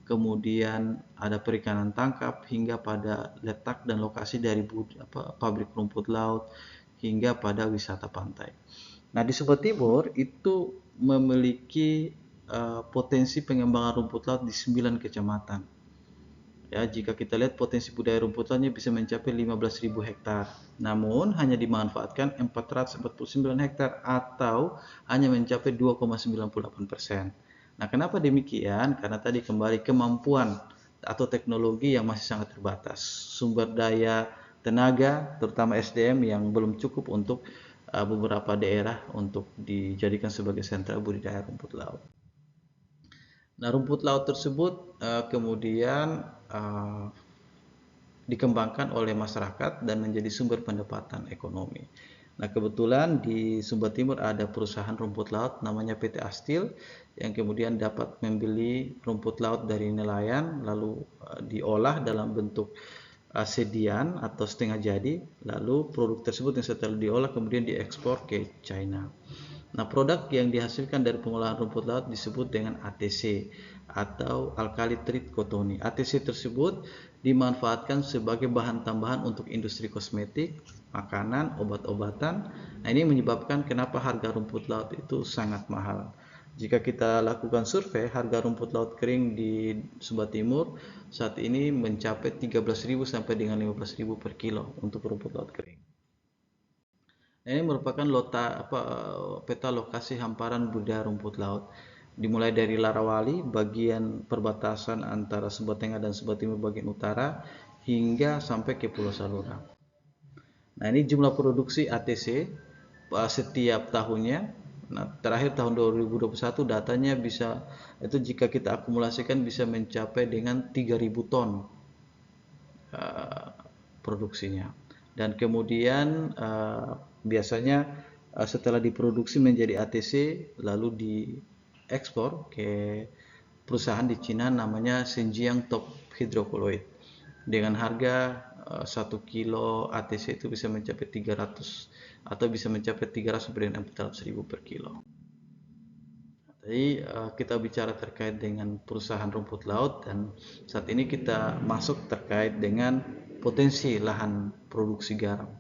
kemudian ada perikanan tangkap hingga pada letak dan lokasi dari pabrik rumput laut hingga pada wisata pantai. Nah, di Sumba Timur itu memiliki potensi pengembangan rumput laut di 9 kecamatan. Ya, jika kita lihat potensi budaya rumput lautnya bisa mencapai 15.000 hektar. Namun hanya dimanfaatkan 449 hektar atau hanya mencapai 2,98%. Nah, kenapa demikian? Karena tadi kembali kemampuan atau teknologi yang masih sangat terbatas. Sumber daya tenaga, terutama SDM yang belum cukup untuk beberapa daerah untuk dijadikan sebagai sentra budidaya rumput laut. Nah, rumput laut tersebut kemudian dikembangkan oleh masyarakat dan menjadi sumber pendapatan ekonomi. Nah, kebetulan di Sumba Timur ada perusahaan rumput laut namanya PT Astil yang kemudian dapat membeli rumput laut dari nelayan lalu diolah dalam bentuk sedian atau setengah jadi, lalu produk tersebut yang setelah diolah kemudian diekspor ke China. Nah, produk yang dihasilkan dari pengolahan rumput laut disebut dengan ATC atau Alkali Treat Cottony. ATC tersebut dimanfaatkan sebagai bahan tambahan untuk industri kosmetik, makanan, obat-obatan. Nah, ini menyebabkan kenapa harga rumput laut itu sangat mahal. Jika kita lakukan survei, harga rumput laut kering di Sumba Timur saat ini mencapai 13.000 sampai dengan 15.000 per kilo untuk rumput laut kering. Ini merupakan peta lokasi hamparan budidaya rumput laut. Dimulai dari Larawali, bagian perbatasan antara Sumba Tengah dan Sumba Timur bagian utara, hingga sampai ke Pulau Salura. Nah, ini jumlah produksi ATC setiap tahunnya. Nah, terakhir tahun 2021 datanya bisa itu jika kita akumulasikan bisa mencapai dengan 3.000 ton uh, produksinya. Dan kemudian biasanya setelah diproduksi menjadi ATC lalu diekspor ke perusahaan di Cina namanya Xinjiang Top Hydrocolloid dengan harga 1 kilo ATC itu bisa mencapai 300 atau bisa mencapai 300 sampai dengan 400 ribu per kilo. Jadi kita bicara terkait dengan perusahaan rumput laut dan saat ini kita masuk terkait dengan potensi lahan produksi garam.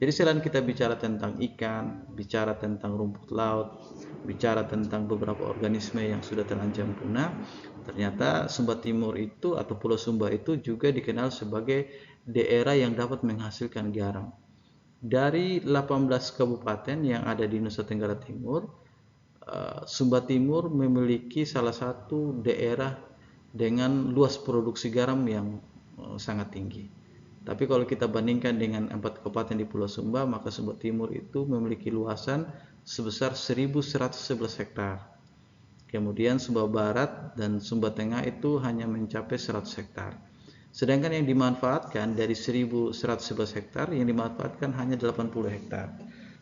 Jadi selain kita bicara tentang ikan, bicara tentang rumput laut, bicara tentang beberapa organisme yang sudah terancam punah, ternyata Sumba Timur itu atau Pulau Sumba itu juga dikenal sebagai daerah yang dapat menghasilkan garam. Dari 18 kabupaten yang ada di Nusa Tenggara Timur, Sumba Timur memiliki salah satu daerah dengan luas produksi garam yang sangat tinggi. Tapi kalau kita bandingkan dengan 4 kabupaten di Pulau Sumba, maka Sumba Timur itu memiliki luasan sebesar 1.111 hektar. Kemudian Sumba Barat dan Sumba Tengah itu hanya mencapai 100 hektar. Sedangkan yang dimanfaatkan dari 1.111 hektar, yang dimanfaatkan hanya 80 hektar.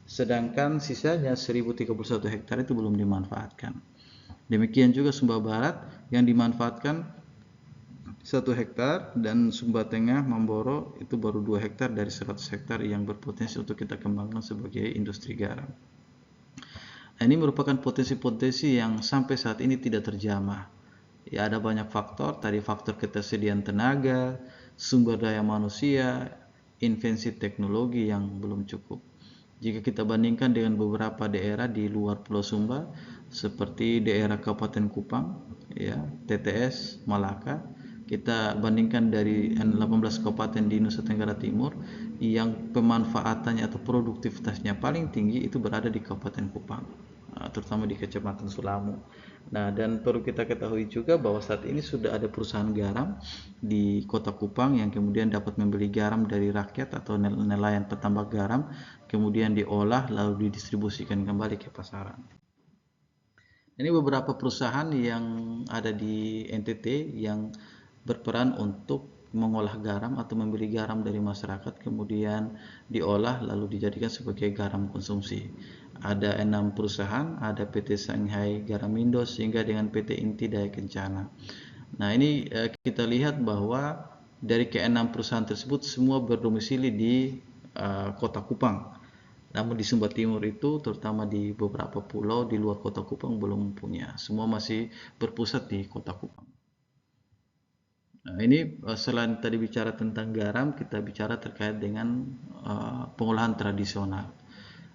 Sedangkan sisanya 1.031 hektar itu belum dimanfaatkan. Demikian juga Sumba Barat yang dimanfaatkan 1 hektar dan Sumba Tengah Mamboro itu baru 2 hektar dari 100 hektar yang berpotensi untuk kita kembangkan sebagai industri garam. Nah, ini merupakan potensi-potensi yang sampai saat ini tidak terjamah. Ya, ada banyak faktor, tadi faktor ketersediaan tenaga, sumber daya manusia, invensi teknologi yang belum cukup. Jika kita bandingkan dengan beberapa daerah di luar Pulau Sumba, seperti daerah Kabupaten Kupang, ya, TTS, Malaka, kita bandingkan dari 18 kabupaten di Nusa Tenggara Timur, yang pemanfaatannya atau produktivitasnya paling tinggi itu berada di Kabupaten Kupang, terutama di Kecamatan Sulamu. Nah, dan perlu kita ketahui juga bahwa saat ini sudah ada perusahaan garam di Kota Kupang yang kemudian dapat membeli garam dari rakyat atau nelayan petambak garam, kemudian diolah lalu didistribusikan kembali ke pasaran. Ini beberapa perusahaan yang ada di NTT yang berperan untuk mengolah garam atau membeli garam dari masyarakat kemudian diolah lalu dijadikan sebagai garam konsumsi. Ada 6 perusahaan, ada PT Shanghai Garamindo sehingga dengan PT Inti Daya Kencana. Nah, ini kita lihat bahwa dari ke-6 perusahaan tersebut semua berdomisili di Kota Kupang. Namun di Sumba Timur itu terutama di beberapa pulau di luar Kota Kupang belum punya. Semua masih berpusat di Kota Kupang. Nah, ini selain tadi bicara tentang garam, kita bicara terkait dengan pengolahan tradisional.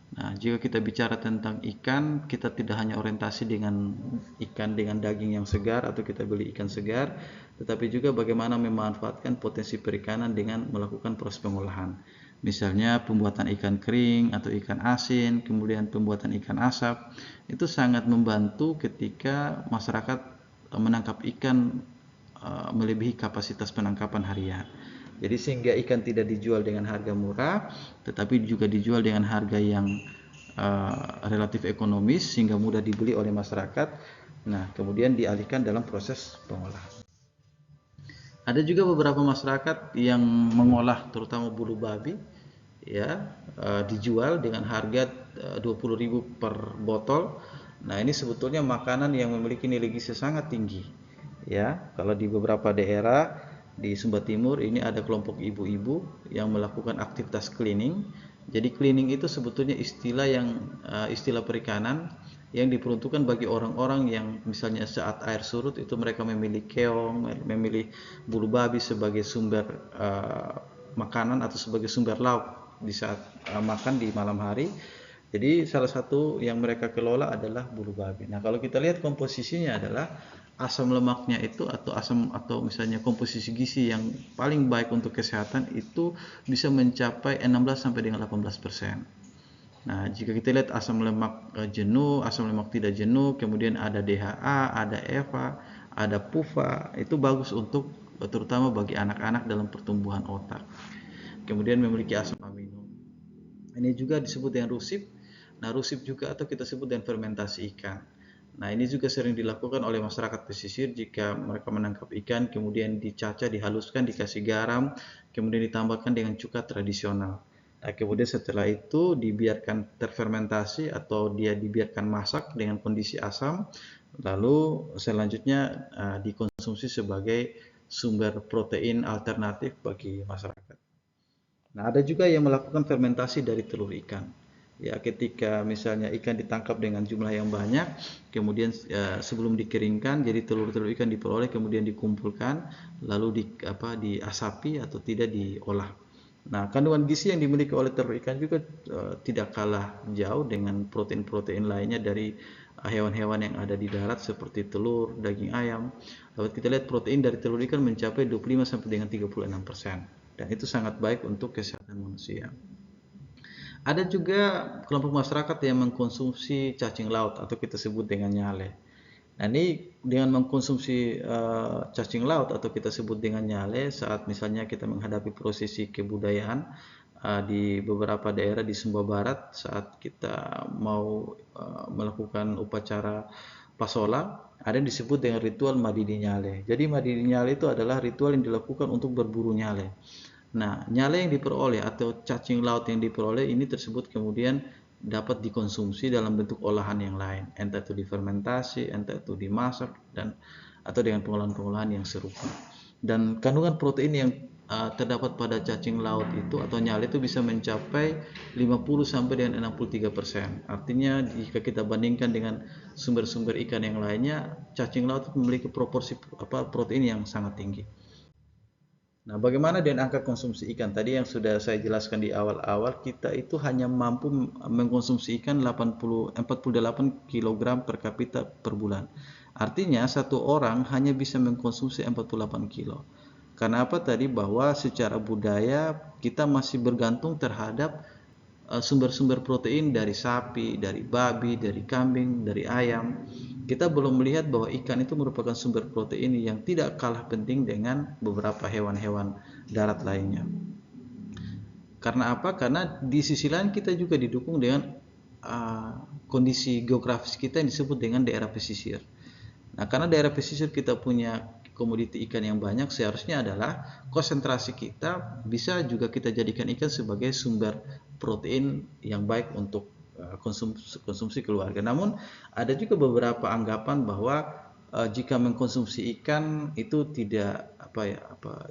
Nah, jika kita bicara tentang ikan, kita tidak hanya orientasi dengan ikan dengan daging yang segar atau kita beli ikan segar, tetapi juga bagaimana memanfaatkan potensi perikanan dengan melakukan proses pengolahan. Misalnya pembuatan ikan kering atau ikan asin, kemudian pembuatan ikan asap, itu sangat membantu ketika masyarakat menangkap ikan melebihi kapasitas penangkapan harian. Jadi sehingga ikan tidak dijual dengan harga murah, tetapi juga dijual dengan harga yang relatif ekonomis sehingga mudah dibeli oleh masyarakat. Nah, kemudian dialihkan dalam proses pengolahan. Ada juga beberapa masyarakat yang mengolah terutama bulu babi, ya, dijual dengan harga 20.000 per botol. Nah, ini sebetulnya makanan yang memiliki nilai gizi sangat tinggi. Ya, kalau di beberapa daerah di Sumba Timur ini ada kelompok ibu-ibu yang melakukan aktivitas cleaning. Jadi cleaning itu sebetulnya istilah perikanan yang diperuntukkan bagi orang-orang yang misalnya saat air surut itu mereka memilih keong, memilih bulu babi sebagai sumber makanan atau sebagai sumber lauk di saat makan di malam hari. Jadi salah satu yang mereka kelola adalah bulu babi. Nah, kalau kita lihat komposisinya adalah asam lemaknya itu atau misalnya komposisi gizi yang paling baik untuk kesehatan itu bisa mencapai 16 sampai dengan 18%. Nah, jika kita lihat asam lemak jenuh, asam lemak tidak jenuh, kemudian ada DHA, ada EVA, ada PUFA, itu bagus untuk terutama bagi anak-anak dalam pertumbuhan otak. Kemudian memiliki asam amino. Ini juga disebut dengan rusip. Nah, rusip juga atau kita sebut dengan fermentasi ikan. Nah, ini juga sering dilakukan oleh masyarakat pesisir jika mereka menangkap ikan, kemudian dicaca, dihaluskan, dikasih garam, kemudian ditambahkan dengan cuka tradisional. Nah, kemudian setelah itu dibiarkan terfermentasi atau dia dibiarkan masak dengan kondisi asam, lalu selanjutnya dikonsumsi sebagai sumber protein alternatif bagi masyarakat. Nah, ada juga yang melakukan fermentasi dari telur ikan. Ya, ketika misalnya ikan ditangkap dengan jumlah yang banyak, kemudian sebelum dikeringkan, jadi telur-telur ikan diperoleh, kemudian dikumpulkan, lalu diasapi atau tidak diolah. Nah, kandungan gizi yang dimiliki oleh telur ikan juga tidak kalah jauh dengan protein-protein lainnya dari hewan-hewan yang ada di darat seperti telur, daging ayam. Lalu kita lihat protein dari telur ikan mencapai 25 sampai dengan 36%. Dan itu sangat baik untuk kesehatan manusia. Ada juga kelompok masyarakat yang mengkonsumsi cacing laut atau kita sebut dengan nyale. Nah, ini dengan mengkonsumsi cacing laut atau kita sebut dengan nyale saat misalnya kita menghadapi prosesi kebudayaan di beberapa daerah di Sumba Barat saat kita mau melakukan upacara pasola, ada yang disebut dengan ritual madidi nyale. Jadi madidi nyale itu adalah ritual yang dilakukan untuk berburu nyale. Nah, nyale yang diperoleh atau cacing laut yang diperoleh ini tersebut kemudian dapat dikonsumsi dalam bentuk olahan yang lain, entah itu difermentasi, entah itu dimasak dan atau dengan pengolahan-pengolahan yang serupa. Dan kandungan protein yang terdapat pada cacing laut itu atau nyale itu bisa mencapai 50 sampai dengan 63%. Artinya jika kita bandingkan dengan sumber-sumber ikan yang lainnya, cacing laut memiliki proporsi protein yang sangat tinggi. Nah, bagaimana dengan angka konsumsi ikan? Tadi yang sudah saya jelaskan di awal-awal, kita itu hanya mampu mengkonsumsi ikan 48 kg per kapita per bulan. Artinya satu orang hanya bisa mengkonsumsi 48 kilo. Karena apa tadi? Bahwa secara budaya kita masih bergantung terhadap sumber-sumber protein dari sapi, dari babi, dari kambing, dari ayam. Kita belum melihat bahwa ikan itu merupakan sumber protein yang tidak kalah penting dengan beberapa hewan-hewan darat lainnya. Karena apa? Karena di sisi lain kita juga didukung dengan kondisi geografis kita yang disebut dengan daerah pesisir. Nah, karena daerah pesisir kita punya komoditi ikan yang banyak, seharusnya adalah konsentrasi kita bisa juga kita jadikan ikan sebagai sumber protein yang baik untuk konsumsi keluarga. Namun ada juga beberapa anggapan bahwa jika mengkonsumsi ikan itu tidak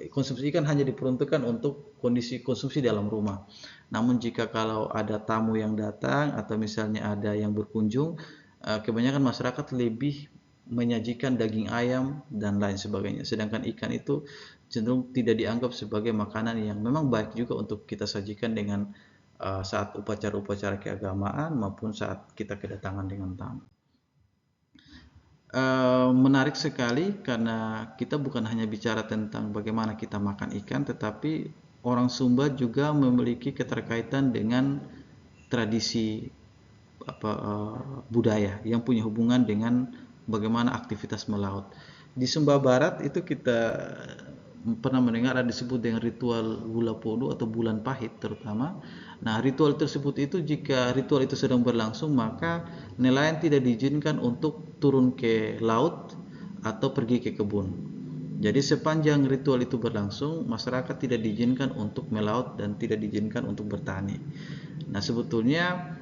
konsumsi ikan hanya diperuntukkan untuk kondisi konsumsi dalam rumah. Namun jika kalau ada tamu yang datang atau misalnya ada yang berkunjung, kebanyakan masyarakat lebih menyajikan daging ayam dan lain sebagainya. Sedangkan ikan itu cenderung tidak dianggap sebagai makanan yang memang baik juga untuk kita sajikan dengan saat upacara-upacara keagamaan maupun saat kita kedatangan dengan tamu. Menarik sekali karena kita bukan hanya bicara tentang bagaimana kita makan ikan, tetapi orang Sumba juga memiliki keterkaitan dengan tradisi budaya yang punya hubungan dengan bagaimana aktivitas melaut. Di Sumba Barat itu kita pernah mendengar ada disebut dengan ritual Gula Podo atau bulan pahit terutama. Nah, ritual tersebut itu jika ritual itu sedang berlangsung maka nelayan tidak diizinkan untuk turun ke laut atau pergi ke kebun. Jadi sepanjang ritual itu berlangsung, masyarakat tidak diizinkan untuk melaut dan tidak diizinkan untuk bertani. Nah, sebetulnya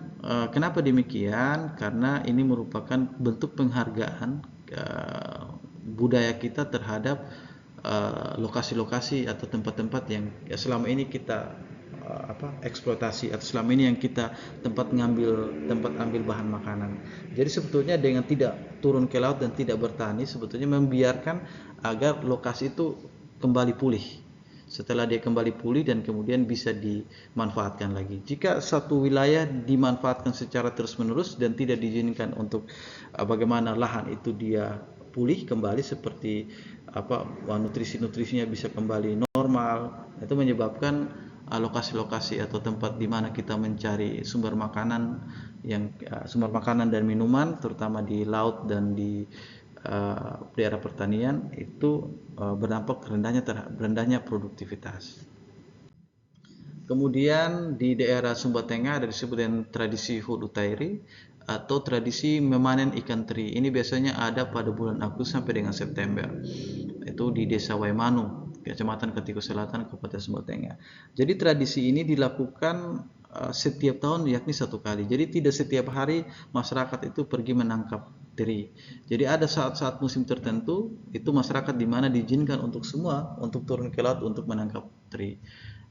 kenapa demikian? Karena ini merupakan bentuk penghargaan budaya kita terhadap lokasi-lokasi atau tempat-tempat yang selama ini kita eksploitasi atau selama ini yang kita tempat ambil bahan makanan. Jadi sebetulnya dengan tidak turun ke laut dan tidak bertani, sebetulnya membiarkan agar lokasi itu kembali pulih. Setelah dia kembali pulih dan kemudian bisa dimanfaatkan lagi. Jika satu wilayah dimanfaatkan secara terus-menerus dan tidak diizinkan untuk bagaimana lahan itu dia pulih kembali seperti nutrisi-nutrisinya bisa kembali normal, itu menyebabkan lokasi-lokasi atau tempat di mana kita mencari sumber makanan dan minuman terutama di laut dan di daerah pertanian itu berdampak rendahnya produktivitas. Kemudian di daerah Sumba Tengah ada disebut dengan tradisi Hut Utairi atau tradisi memanen ikan teri. Ini biasanya ada pada bulan Agustus sampai dengan September. Itu di Desa Waimanu, Kecamatan Ketiko Selatan, Kabupaten Sumba Tengah. Jadi tradisi ini dilakukan setiap tahun yakni satu kali. Jadi tidak setiap hari masyarakat itu pergi menangkap teri. Jadi ada saat-saat musim tertentu itu masyarakat di mana diizinkan untuk semua untuk turun ke laut untuk menangkap teri.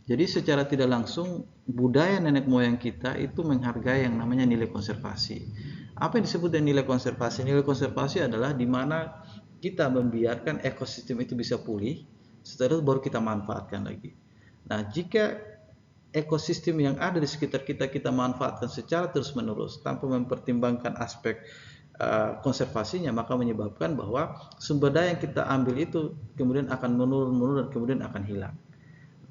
Jadi secara tidak langsung budaya nenek moyang kita itu menghargai yang namanya nilai konservasi. Apa yang disebut dengan nilai konservasi? Nilai konservasi adalah di mana kita membiarkan ekosistem itu bisa pulih, setelah itu baru kita manfaatkan lagi. Nah, jika ekosistem yang ada di sekitar kita kita manfaatkan secara terus-menerus tanpa mempertimbangkan aspek konservasinya, maka menyebabkan bahwa sumber daya yang kita ambil itu kemudian akan menurun dan kemudian akan hilang.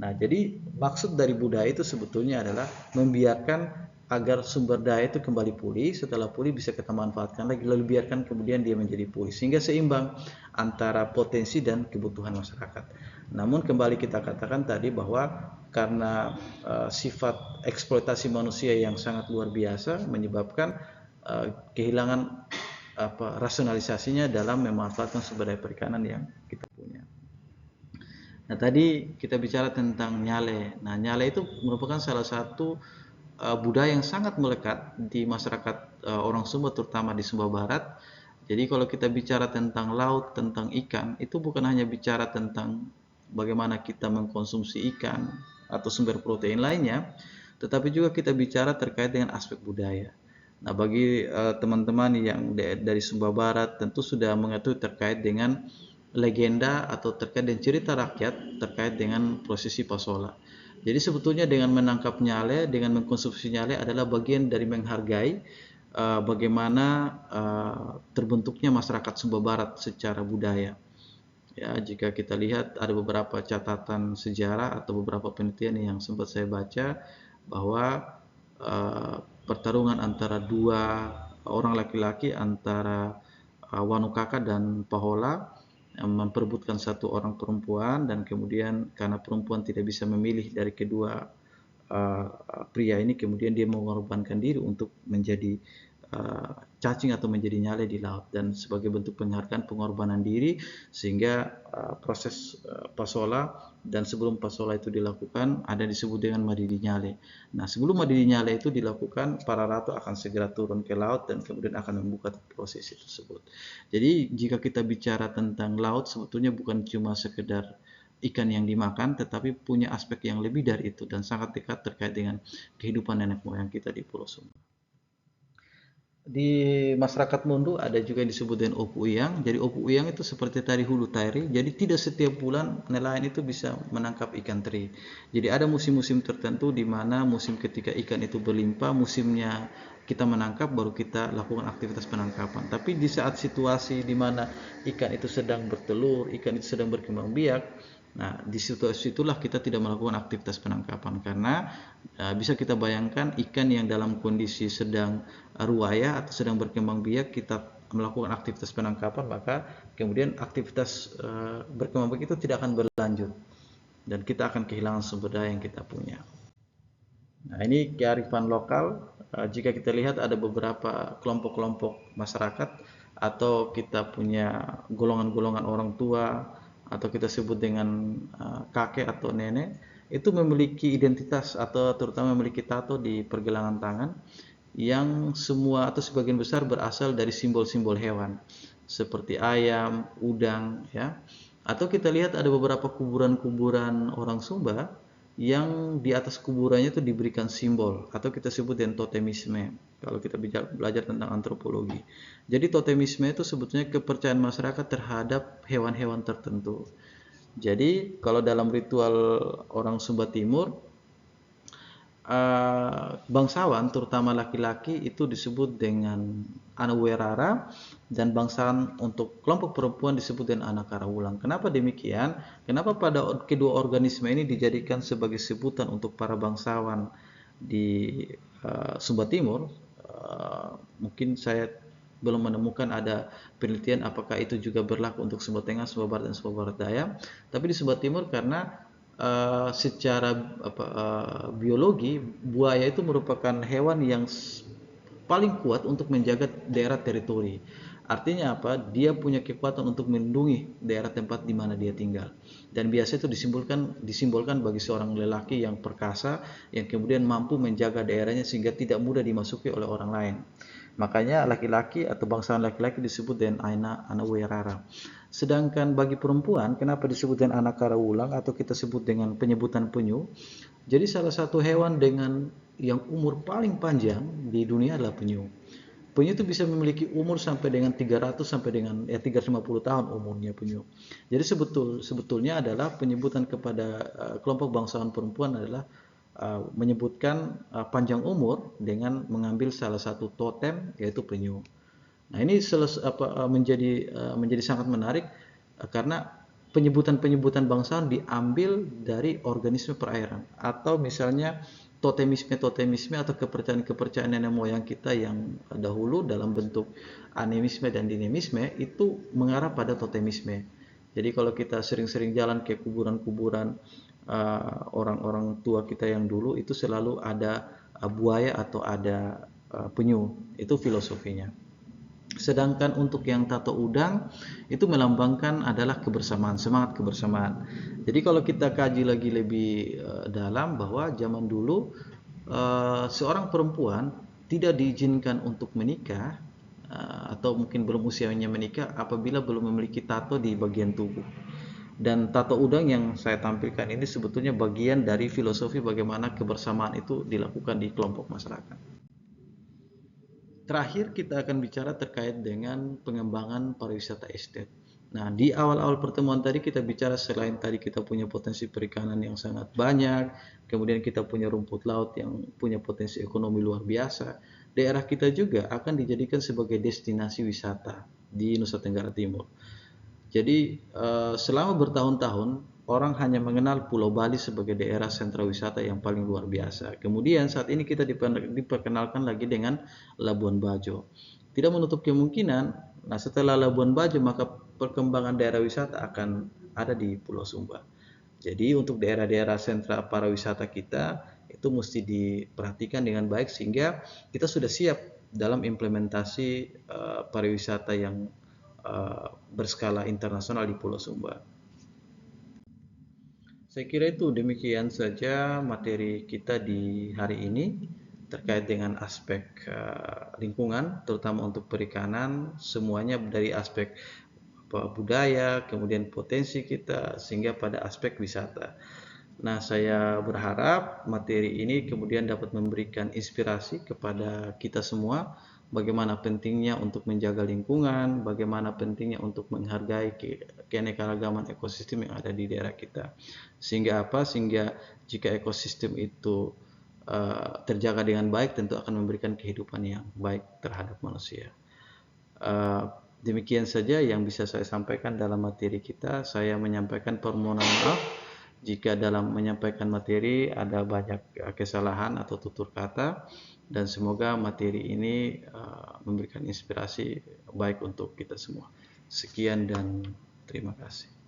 Nah, jadi maksud dari budaya itu sebetulnya adalah membiarkan agar sumber daya itu kembali pulih, setelah pulih bisa kita manfaatkan lagi, lalu biarkan kemudian dia menjadi pulih, sehingga seimbang antara potensi dan kebutuhan masyarakat. Namun kembali kita katakan tadi bahwa karena sifat eksploitasi manusia yang sangat luar biasa menyebabkan kehilangan rasionalisasinya dalam memanfaatkan sumber daya perikanan yang kita punya. Nah, tadi kita bicara tentang nyale. Nah, nyale itu merupakan salah satu budaya yang sangat melekat di masyarakat orang Sumba, terutama di Sumba Barat. Jadi kalau kita bicara tentang laut, tentang ikan, itu bukan hanya bicara tentang bagaimana kita mengkonsumsi ikan atau sumber protein lainnya, tetapi juga kita bicara terkait dengan aspek budaya. Nah, bagi teman-teman yang dari Sumba Barat tentu sudah mengetahui terkait dengan legenda atau terkait dengan cerita rakyat terkait dengan prosesi Pasola. Jadi sebetulnya dengan menangkap nyale, dengan mengkonsumsi nyale adalah bagian dari menghargai bagaimana terbentuknya masyarakat Sumba Barat secara budaya. Ya, jika kita lihat ada beberapa catatan sejarah atau beberapa penelitian yang sempat saya baca bahwa pertarungan antara dua orang laki-laki antara Wanukaka dan Pahola memperebutkan satu orang perempuan, dan kemudian karena perempuan tidak bisa memilih dari kedua pria ini, kemudian dia mengorbankan diri untuk menjadi cacing atau menjadi nyale di laut, dan sebagai bentuk penghargaan pengorbanan diri sehingga proses pasola, dan sebelum pasola itu dilakukan ada disebut dengan madidi nyale. Nah, sebelum madidi nyale itu dilakukan, para ratu akan segera turun ke laut dan kemudian akan membuka prosesi tersebut. Jadi jika kita bicara tentang laut, sebetulnya bukan cuma sekedar ikan yang dimakan, tetapi punya aspek yang lebih dari itu dan sangat dekat terkait dengan kehidupan nenek moyang kita di Pulau Sumba. Di masyarakat Mundu ada juga yang disebut dengan Opu Uyang. Jadi Opu Uyang itu seperti tadi hulu tairi. Jadi tidak setiap bulan nelayan itu bisa menangkap ikan teri. Jadi ada musim-musim tertentu di mana musim ketika ikan itu berlimpah, musimnya kita menangkap, baru kita lakukan aktivitas penangkapan. Tapi di saat situasi di mana ikan itu sedang bertelur, ikan itu sedang berkembang biak, nah di situasi itulah kita tidak melakukan aktivitas penangkapan, karena bisa kita bayangkan ikan yang dalam kondisi sedang ruaya atau sedang berkembang biak kita melakukan aktivitas penangkapan, maka kemudian aktivitas berkembang biak itu tidak akan berlanjut dan kita akan kehilangan sumber daya yang kita punya. Nah, ini kearifan lokal. Jika kita lihat ada beberapa kelompok-kelompok masyarakat atau kita punya golongan-golongan orang tua atau kita sebut dengan kakek atau nenek, itu memiliki identitas atau terutama memiliki tato di pergelangan tangan yang semua atau sebagian besar berasal dari simbol-simbol hewan seperti ayam, udang, ya. Atau kita lihat ada beberapa kuburan-kuburan orang Sumba yang di atas kuburannya itu diberikan simbol atau kita sebut dengan totemisme kalau kita belajar tentang antropologi. Jadi totemisme itu sebetulnya kepercayaan masyarakat terhadap hewan-hewan tertentu. Jadi kalau dalam ritual orang Sumba Timur, bangsawan terutama laki-laki itu disebut dengan Anuwerara, dan bangsawan untuk kelompok perempuan disebut dengan Anakarawulang. Kenapa demikian? Kenapa pada kedua organisme ini dijadikan sebagai sebutan untuk para bangsawan di Sumba Timur? Mungkin saya belum menemukan ada penelitian apakah itu juga berlaku untuk Sumba Tengah, Sumba Barat, dan Sumba Barat Daya. Tapi di Sumba Timur karena secara biologi, buaya itu merupakan hewan yang paling kuat untuk menjaga daerah teritori. Artinya apa? Dia punya kekuatan untuk melindungi daerah tempat di mana dia tinggal. Dan biasanya itu disimbolkan bagi seorang lelaki yang perkasa yang kemudian mampu menjaga daerahnya sehingga tidak mudah dimasuki oleh orang lain. Makanya laki-laki atau bangsawan laki-laki disebut dengan anak werara. Sedangkan bagi perempuan, kenapa disebut dengan anak karawulang atau kita sebut dengan penyebutan penyu? Jadi salah satu hewan dengan yang umur paling panjang di dunia adalah penyu. Penyu itu bisa memiliki umur sampai dengan 300 sampai dengan 350 tahun umurnya penyu. Jadi sebetulnya adalah penyebutan kepada kelompok bangsawan perempuan adalah menyebutkan panjang umur dengan mengambil salah satu totem yaitu penyu. Nah, ini menjadi sangat menarik karena penyebutan-penyebutan bangsawan diambil dari organisme perairan atau misalnya totemisme atau kepercayaan-kepercayaan nenek moyang kita yang dahulu dalam bentuk animisme dan dinamisme itu mengarah pada totemisme. Jadi kalau kita sering-sering jalan ke kuburan-kuburan orang-orang tua kita yang dulu itu selalu ada buaya atau ada penyu. Itu filosofinya. Sedangkan untuk yang tato udang itu melambangkan adalah kebersamaan, semangat kebersamaan. Jadi kalau kita kaji lagi lebih dalam bahwa zaman dulu seorang perempuan tidak diizinkan untuk menikah atau mungkin belum usianya menikah apabila belum memiliki tato di bagian tubuh. Dan tato udang yang saya tampilkan ini sebetulnya bagian dari filosofi bagaimana kebersamaan itu dilakukan di kelompok masyarakat. Terakhir kita akan bicara terkait dengan pengembangan pariwisata estate. Nah, di awal-awal pertemuan tadi kita bicara selain tadi kita punya potensi perikanan yang sangat banyak, kemudian kita punya rumput laut yang punya potensi ekonomi luar biasa, daerah kita juga akan dijadikan sebagai destinasi wisata di Nusa Tenggara Timur. Jadi selama bertahun-tahun orang hanya mengenal Pulau Bali sebagai daerah sentra wisata yang paling luar biasa. Kemudian saat ini kita diperkenalkan lagi dengan Labuan Bajo. Tidak menutup kemungkinan, nah setelah Labuan Bajo maka perkembangan daerah wisata akan ada di Pulau Sumba. Jadi untuk daerah-daerah sentra pariwisata kita itu mesti diperhatikan dengan baik sehingga kita sudah siap dalam implementasi pariwisata yang berskala internasional di Pulau Sumba. Saya kira itu demikian saja materi kita di hari ini terkait dengan aspek lingkungan, terutama untuk perikanan, semuanya dari aspek budaya, kemudian potensi kita, sehingga pada aspek wisata. Nah, saya berharap materi ini kemudian dapat memberikan inspirasi kepada kita semua bagaimana pentingnya untuk menjaga lingkungan, bagaimana pentingnya untuk menghargai keanekaragaman ekosistem yang ada di daerah kita. Sehingga apa? Sehingga jika ekosistem itu terjaga dengan baik, tentu akan memberikan kehidupan yang baik terhadap manusia. Demikian saja yang bisa saya sampaikan dalam materi kita. Saya menyampaikan permohonan maaf jika dalam menyampaikan materi ada banyak kesalahan atau tutur kata, dan semoga materi ini memberikan inspirasi baik untuk kita semua. Sekian dan terima kasih.